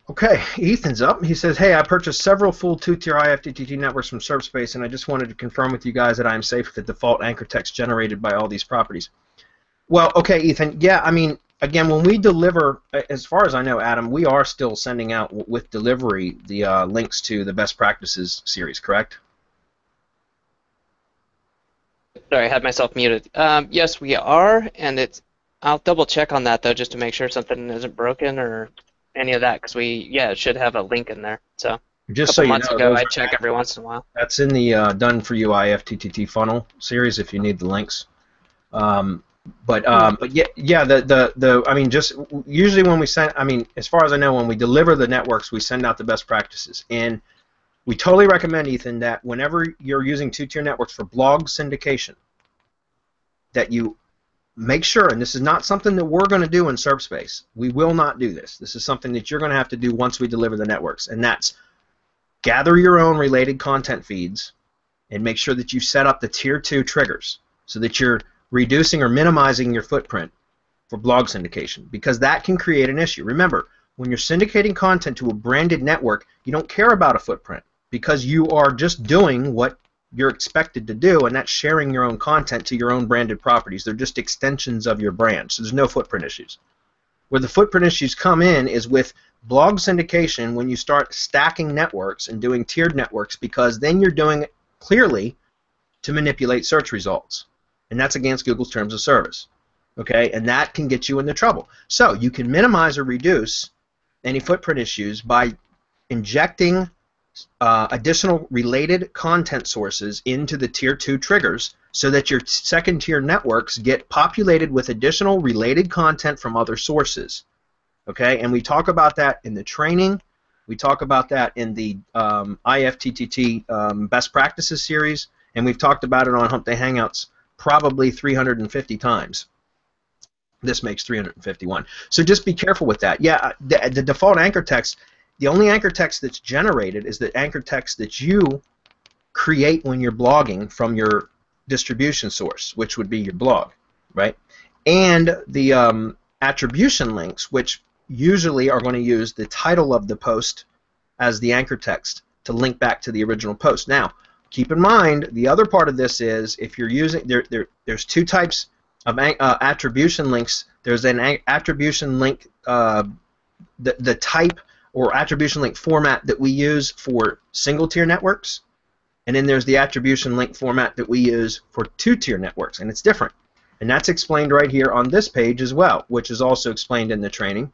F: Okay, Ethan's up. He says, hey, I purchased several full two-tier IFTTT networks from Serpspace, and I just wanted to confirm with you guys that I am safe with the default anchor text generated by all these properties. Well, okay, Ethan, yeah, I mean, again, when we deliver, as far as I know, Adam, we are still sending out with delivery the links to the best practices series, correct?
C: Sorry, I had myself muted. Yes, we are, and I'll double check on that though, just to make sure something isn't broken or any of that, because it should have a link in there. So
F: Just
C: a
F: so
C: couple
F: you
C: months
F: know,
C: ago,
F: those
C: I
F: are
C: check every once in a while.
F: That's in the Done For You IFTTT funnel series if you need the links. But yeah, I mean, just usually when we send, I mean, as far as I know, when we deliver the networks, we send out the best practices, and we totally recommend, Ethan, that whenever you're using two-tier networks for blog syndication, that you make sure, and this is not something that we're going to do in Serpspace. We will not do this. This is something that you're going to have to do once we deliver the networks, and that's gather your own related content feeds and make sure that you set up the Tier 2 triggers so that you're reducing or minimizing your footprint for blog syndication, because that can create an issue. Remember, when you're syndicating content to a branded network, you don't care about a footprint because you are just doing what you're expected to do, and that's sharing your own content to your own branded properties. They're just extensions of your brand, so there's no footprint issues. Where the footprint issues come in is with blog syndication when you start stacking networks and doing tiered networks, because then you're doing it clearly to manipulate search results, and that's against Google's terms of service. Okay, and that can get you into trouble. So you can minimize or reduce any footprint issues by injecting additional related content sources into the Tier 2 triggers so that your second tier networks get populated with additional related content from other sources. Okay, and we talk about that in the training. We talk about that in the IFTTT Best Practices series, and we've talked about it on Hump Day Hangouts probably 350 times. This makes 351. So just be careful with that. Yeah, the default anchor text, the only anchor text that's generated is the anchor text that you create when you're blogging from your distribution source, which would be your blog, right? And the attribution links, which usually are going to use the title of the post as the anchor text to link back to the original post. Now, keep in mind, the other part of this is if you're using, there's two types of attribution links. There's an attribution link, the type or attribution link format that we use for single-tier networks, and then there's the attribution link format that we use for two-tier networks, and it's different. And that's explained right here on this page as well, which is also explained in the training.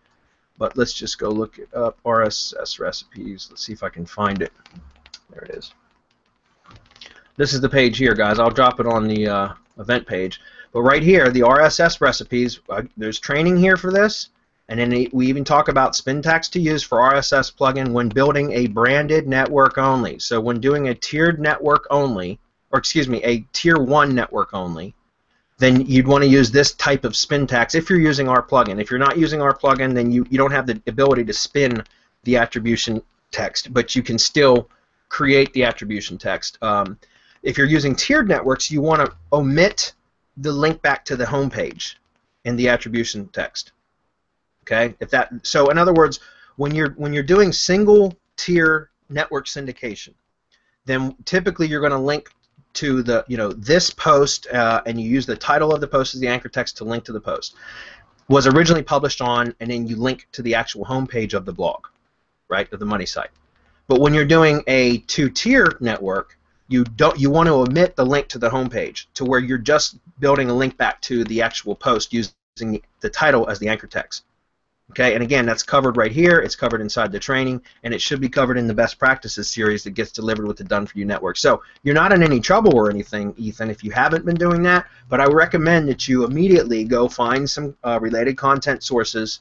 F: But let's just go look it up, RSS recipes. Let's see if I can find it. There it is. This is the page here, guys. I'll drop it on the event page. But right here, the RSS recipes, there's training here for this. And then we even talk about syntax to use for RSS plugin when building a branded network only. So when doing a tiered network only, or excuse me, a tier 1 network only, then you'd want to use this type of syntax if you're using our plugin. If you're not using our plugin, then you don't have the ability to spin the attribution text, but you can still create the attribution text. If you're using tiered networks, you want to omit the link back to the home page in the attribution text. Okay, so in other words, when you're doing single tier network syndication, then typically you're going to link to the this post, and you use the title of the post as the anchor text to link to the post. Was originally published on, and then you link to the actual home page of the blog, right, of the money site. But when you're doing a two-tier network, you want to omit the link to the home page to where you're just building a link back to the actual post using the title as the anchor text. Okay, and again, that's covered right here. It's covered inside the training, and it should be covered in the best practices series that gets delivered with the Done For You network. So you're not in any trouble or anything, Ethan, if you haven't been doing that. But I recommend that you immediately go find some related content sources,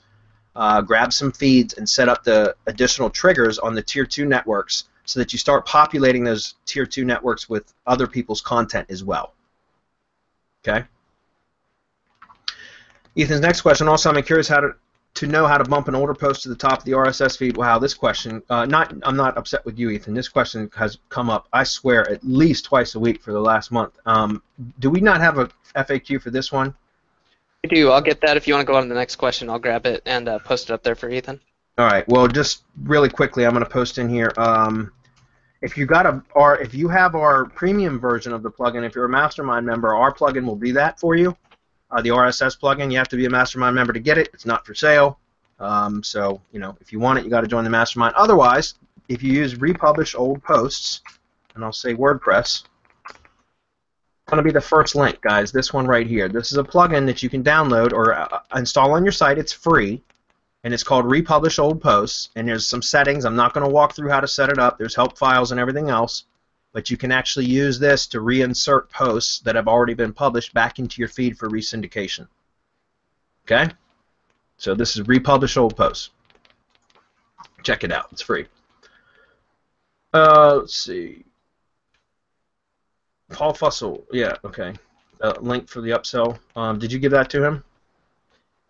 F: grab some feeds, and set up the additional triggers on the Tier 2 networks so that you start populating those Tier 2 networks with other people's content as well. Okay. Ethan's next question. Also, I'm curious how to know how to bump an older post to the top of the RSS feed. Wow, this question, I'm not upset with you, Ethan. This question has come up, I swear, at least twice a week for the last month. Do we not have a FAQ for this one?
C: We do. I'll get that. If you want to go on to the next question, I'll grab it and post it up there for Ethan.
F: All right. Well, just really quickly, I'm going to post in here. If you have our premium version of the plugin, if you're a Mastermind member, our plugin will do that for you. The RSS plugin, you have to be a Mastermind member to get it. It's not for sale. So, if you want it, you got to join the Mastermind. Otherwise, if you use republish old posts, and I'll say WordPress, it's going to be the first link, guys. This one right here. This is a plugin that you can download or install on your site. It's free, and it's called Republish Old Posts. And there's some settings. I'm not going to walk through how to set it up. There's help files and everything else. But you can actually use this to reinsert posts that have already been published back into your feed for resyndication. Okay? So this is Republish Old Posts. Check it out. It's free. Let's see. Paul Fussell. Yeah, okay. Link for the upsell. Did you give that to him?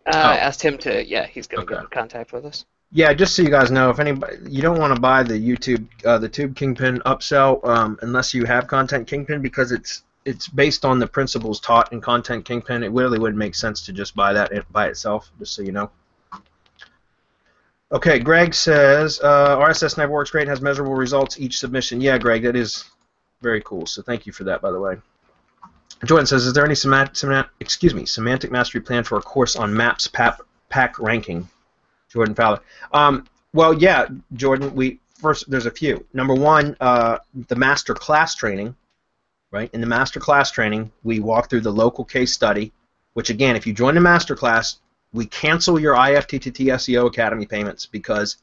C: I asked him to, yeah, he's going to
F: Okay.
C: get in contact with us.
F: Yeah, just so you guys know, if anybody, you don't want to buy the Tube Kingpin upsell unless you have Content Kingpin, because it's based on the principles taught in Content Kingpin. It really wouldn't make sense to just buy that by itself, just so you know. Okay, Greg says RSS never works great and has measurable results each submission. Yeah, Greg, that is very cool. So thank you for that, by the way. Jordan says, is there any semantic mastery plan for a course on maps pack ranking? Jordan Fowler. Well, yeah, Jordan. There's a few. Number one, the MasterClass training. Right. In the MasterClass training, we walk through the local case study. Which again, if you join the MasterClass, we cancel your IFTTT SEO Academy payments because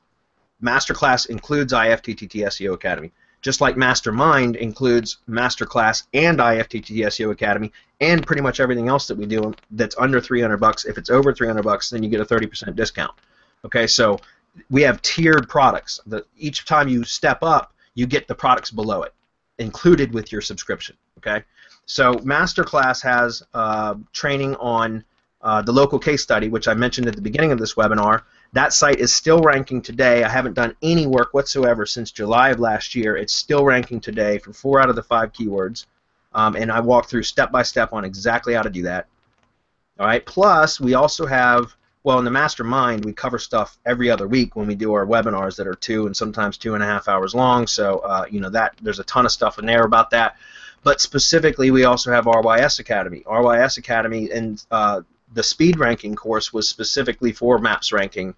F: MasterClass includes IFTTT SEO Academy. Just like Mastermind includes MasterClass and IFTTT SEO Academy and pretty much everything else that we do that's under $300. If it's over $300, then you get a 30% discount. Okay, so we have tiered products. Each time you step up, you get the products below it, included with your subscription. Okay, so MasterClass has training on the local case study, which I mentioned at the beginning of this webinar. That site is still ranking today. I haven't done any work whatsoever since July of last year. It's still ranking today for 4 out of the 5 keywords, and I walk through step by step on exactly how to do that. All right. Plus, we also have, well, in the Mastermind, we cover stuff every other week when we do our webinars that are 2 and sometimes 2.5 hours long. So, that there's a ton of stuff in there about that. But specifically, we also have RYS Academy. RYS Academy and the speed ranking course was specifically for maps ranking,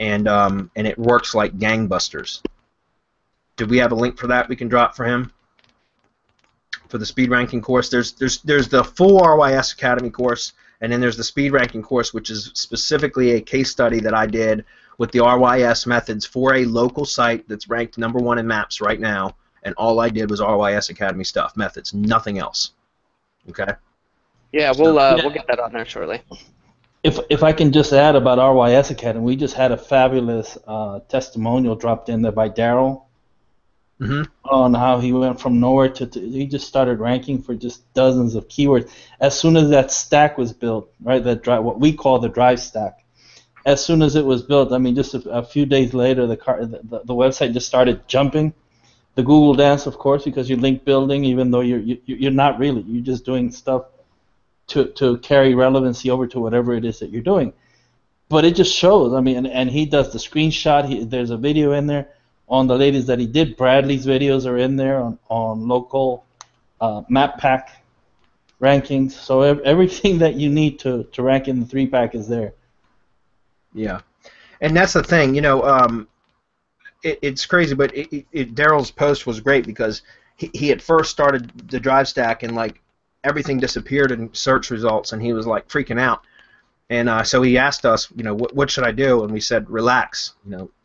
F: and it works like gangbusters. Do we have a link for that we can drop for him? For the speed ranking course, there's the full RYS Academy course, and then there's the speed ranking course, which is specifically a case study that I did with the RYS methods for a local site that's ranked #1 in maps right now, and all I did was RYS Academy stuff, methods, nothing else. Okay.
C: Yeah, we'll get that on there shortly.
E: If I can just add about RYS Academy, we just had a fabulous testimonial dropped in there by Daryl on how he went from nowhere to he just started ranking for just dozens of keywords. As soon as that stack was built, right, what we call the drive stack, as soon as it was built, I mean, just a few days later, the website just started jumping. The Google dance, of course, because you're link building, even though you're not really, you're just doing stuff to carry relevancy over to whatever it is that you're doing. But it just shows, I mean, and he does the screenshot. There's a video in there on the latest that he did. Bradley's videos are in there on local map pack rankings. So everything that you need to rank in the 3-pack is there.
F: Yeah, and that's the thing, it's crazy, but Daryl's post was great because he at first started the drive stack and like everything disappeared in search results, and he was like freaking out. And so he asked us, what should I do? And we said, relax,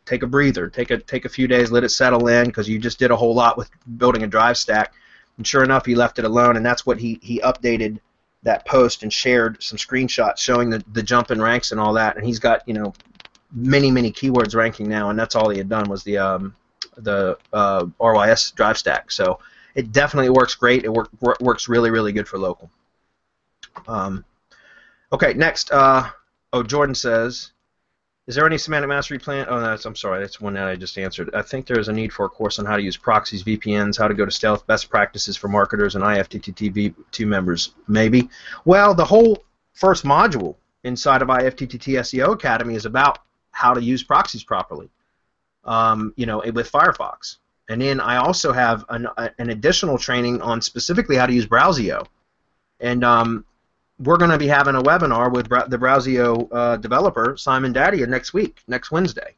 F: take a breather, take a few days, let it settle in, because you just did a whole lot with building a drive stack. And sure enough, he left it alone, and that's what he updated that post and shared some screenshots showing the jump in ranks and all that. And he's got many keywords ranking now, and that's all he had done was the RYS drive stack. So it definitely works great. It works really good for local. Okay, next. Jordan says, is there any semantic mastery plan? Oh, I'm sorry, that's one that I just answered. I think there's a need for a course on how to use proxies, VPNs, how to go to stealth, best practices for marketers, and IFTTT V2 members. Maybe. Well, the whole first module inside of IFTTT SEO Academy is about how to use proxies properly, with Firefox. And then I also have an additional training on specifically how to use Browsio. And we're going to be having a webinar with the Browsio developer, Simon Daddia, next Wednesday.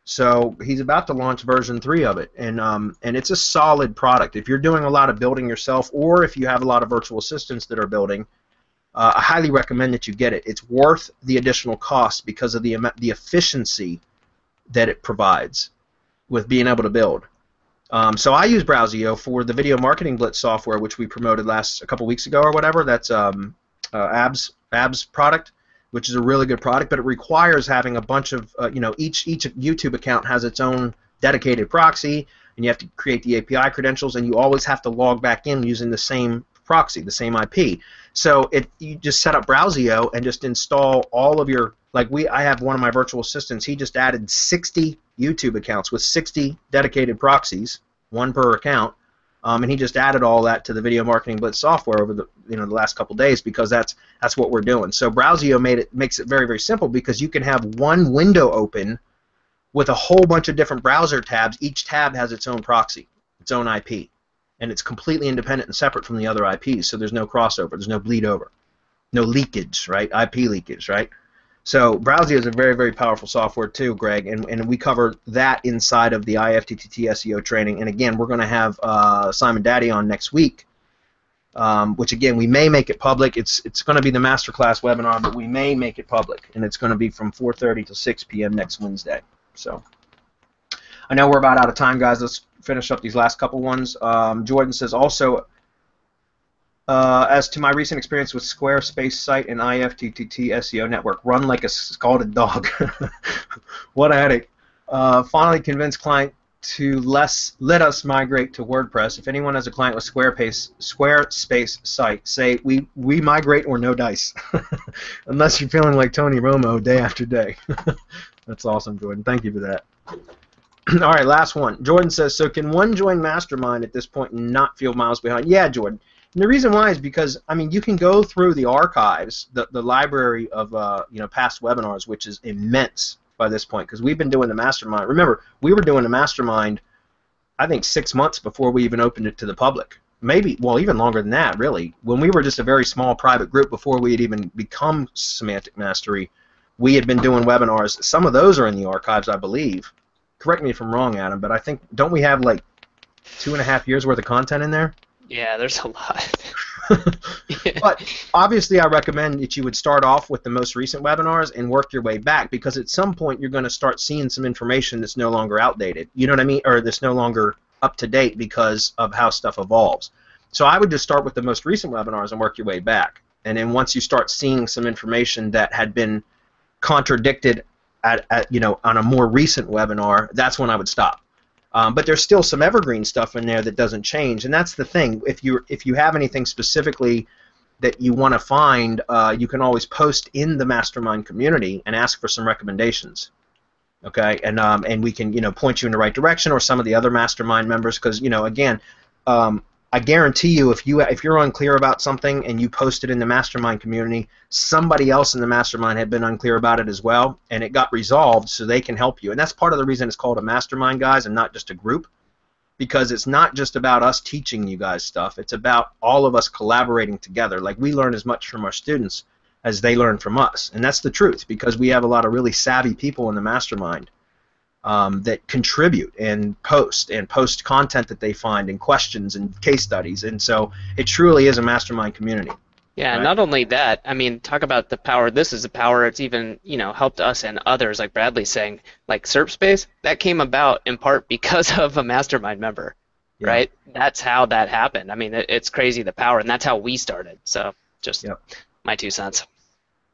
F: So he's about to launch version 3 of it, and it's a solid product. If you're doing a lot of building yourself, or if you have a lot of virtual assistants that are building, I highly recommend that you get it. It's worth the additional cost because of the efficiency that it provides with being able to build. So I use Browsio for the Video Marketing Blitz software, which we promoted a couple weeks ago or whatever. That's Ab's product, which is a really good product, but it requires having a bunch of, each YouTube account has its own dedicated proxy, and you have to create the API credentials, and you always have to log back in using the same proxy, the same IP. So you just set up Browsio and just install all of your, I have one of my virtual assistants, he just added 60 YouTube accounts with 60 dedicated proxies, one per account, and he just added all that to the Video Marketing Blitz software over the last couple days, because that's what we're doing. So Browsio makes it very, very simple, because you can have one window open with a whole bunch of different browser tabs. Each tab has its own proxy, its own IP, and it's completely independent and separate from the other IPs. So there's no crossover, there's no bleed over, no leakage, right? IP leakage, right? So Browsio is a very, very powerful software too, Greg, and we cover that inside of the IFTTT SEO training. And again, we're going to have Simon Daddia on next week, which again, we may make it public. It's going to be the MasterClass webinar, but we may make it public, and it's going to be from 4:30 to 6 p.m. next Wednesday. So I know we're about out of time, guys. Let's finish up these last couple ones. Jordan says also, as to my recent experience with Squarespace site and IFTTT SEO network, run like a scalded dog. What a headache. Finally convinced client to let us migrate to WordPress. If anyone has a client with Squarespace site, say we migrate or no dice. Unless you're feeling like Tony Romo day after day. That's awesome, Jordan. Thank you for that. All right, last one. Jordan says, so can one join Mastermind at this point and not feel miles behind? Yeah, Jordan. And the reason why is because, you can go through the archives, the library of past webinars, which is immense by this point, because we've been doing the Mastermind. Remember, we were doing the Mastermind, I think, 6 months before we even opened it to the public. Maybe, well, even longer than that, really. When we were just a very small private group before we had even become Semantic Mastery, we had been doing webinars. Some of those are in the archives, I believe. Correct me if I'm wrong, Adam, but I think, don't we have like 2.5 years worth of content in there?
C: Yeah, there's a lot.
F: Yeah. But obviously I recommend that you would start off with the most recent webinars and work your way back, because at some point you're going to start seeing some information that's no longer outdated. You know what I mean? Or that's no longer up to date because of how stuff evolves. So I would just start with the most recent webinars and work your way back. And then once you start seeing some information that had been contradicted on a more recent webinar, that's when I would stop. But there's still some evergreen stuff in there that doesn't change, and that's the thing. If you have anything specifically that you want to find, you can always post in the Mastermind community and ask for some recommendations. Okay, and we can point you in the right direction, or some of the other Mastermind members, because again, I guarantee you, if you're unclear about something and you post it in the Mastermind community, somebody else in the Mastermind had been unclear about it as well, and it got resolved, so they can help you. And that's part of the reason it's called a Mastermind, guys, and not just a group, because it's not just about us teaching you guys stuff. It's about all of us collaborating together. Like, we learn as much from our students as they learn from us, and that's the truth, because we have a lot of really savvy people in the Mastermind that contribute and post content that they find, and questions and case studies, and so it truly is a Mastermind community.
C: Yeah,
F: right?
C: Not only that, talk about the power. This is a power. It's even helped us and others, like Bradley's saying, like Serpspace. That came about in part because of a Mastermind member,
F: Yeah.
C: right? That's how that happened. It's crazy, the power, and that's how we started. So just my 2 cents.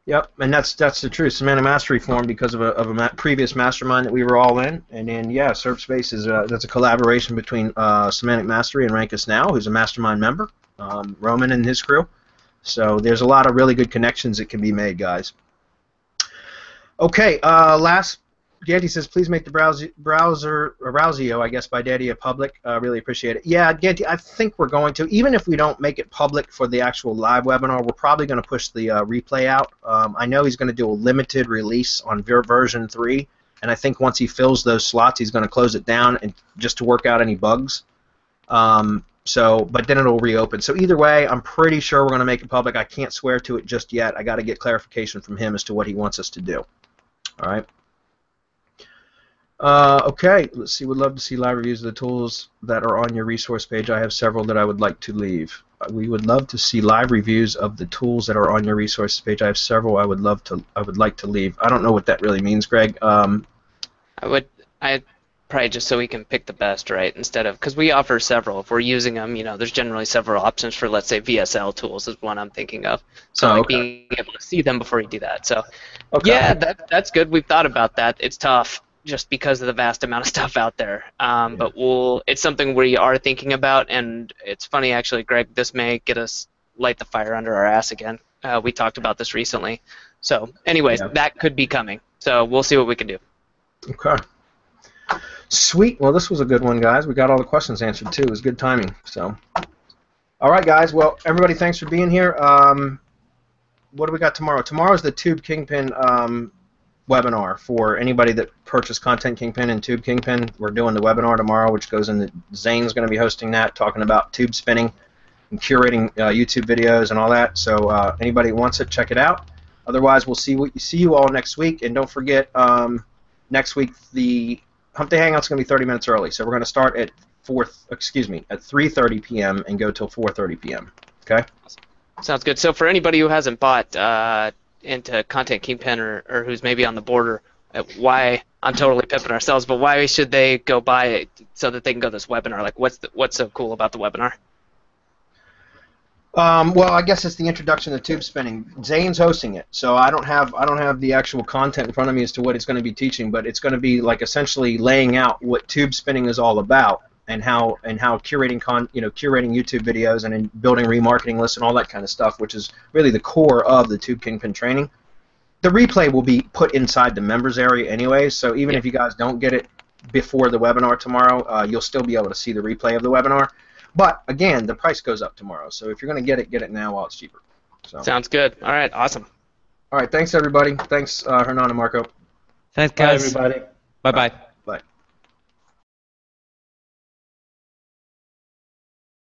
F: Yep, and that's the truth. Semantic Mastery formed because of a previous Mastermind that we were all in, and then Serpspace is that's a collaboration between Semantic Mastery and Rankus Now, who's a Mastermind member, Roman and his crew. So there's a lot of really good connections that can be made, guys. Okay, last. Ganti says, please make the Browsio, I guess, by Daddia public. Really appreciate it. Yeah, Ganti, I think we're going to. Even if we don't make it public for the actual live webinar, we're probably going to push the replay out. I know he's going to do a limited release on version 3, and I think once he fills those slots, he's going to close it down and just to work out any bugs. But then it'll reopen. So either way, I'm pretty sure we're going to make it public. I can't swear to it just yet. I got to get clarification from him as to what he wants us to do. All right. Okay, let's see. Would love to see live reviews of the tools that are on your resource page. I have several that I would like to leave. We would love to see live reviews of the tools that are on your resources page. I have several I would like to leave. I don't know what that really means, Greg.
C: I'd probably just so we can pick the best, right? Instead of, because we offer several. If we're using them, there's generally several options for, let's say, VSL tools is one I'm thinking of. So being able to see them before you do that. So yeah, that's good. We've thought about that. It's tough just because of the vast amount of stuff out there. But it's something we are thinking about, and it's funny actually, Greg, this may get us light the fire under our ass again. We talked about this recently. So anyways, that could be coming. So we'll see what we can do.
F: Okay. Sweet. Well, this was a good one, guys. We got all the questions answered, too. It was good timing. So, all right, guys. Well, everybody, thanks for being here. What do we got tomorrow? Tomorrow's the Tube Kingpin webinar for anybody that purchased Content Kingpin and Tube Kingpin. We're doing the webinar tomorrow, which goes in. Zane's going to be hosting that, talking about tube spinning and curating YouTube videos and all that. So, anybody who wants it, check it out. Otherwise, we'll see you all next week. And don't forget, next week the Hump Day Hangout's going to be 30 minutes early, so we're going to start at 3:30 p.m. and go till 4:30 p.m. Okay?
C: Sounds good. So for anybody who hasn't bought into Content Kingpin or who's maybe on the border, why, I'm totally pimping ourselves, but why should they go buy it so that they can go to this webinar? Like, what's so cool about the webinar?
F: Well, I guess it's the introduction to tube spinning. Zane's hosting it, so I don't have the actual content in front of me as to what it's going to be teaching, but it's going to be like essentially laying out what tube spinning is all about and how curating YouTube videos and building remarketing lists and all that kind of stuff, which is really the core of the Tube Kingpin training. The replay will be put inside the members area anyway, so even if you guys don't get it before the webinar tomorrow, you'll still be able to see the replay of the webinar. But, again, the price goes up tomorrow, so if you're going to get it now while it's cheaper. So.
C: Sounds good. All right, awesome.
F: All right, thanks, everybody. Thanks, Hernan and Marco.
D: Thanks, guys.
E: Bye, everybody.
D: Bye-bye.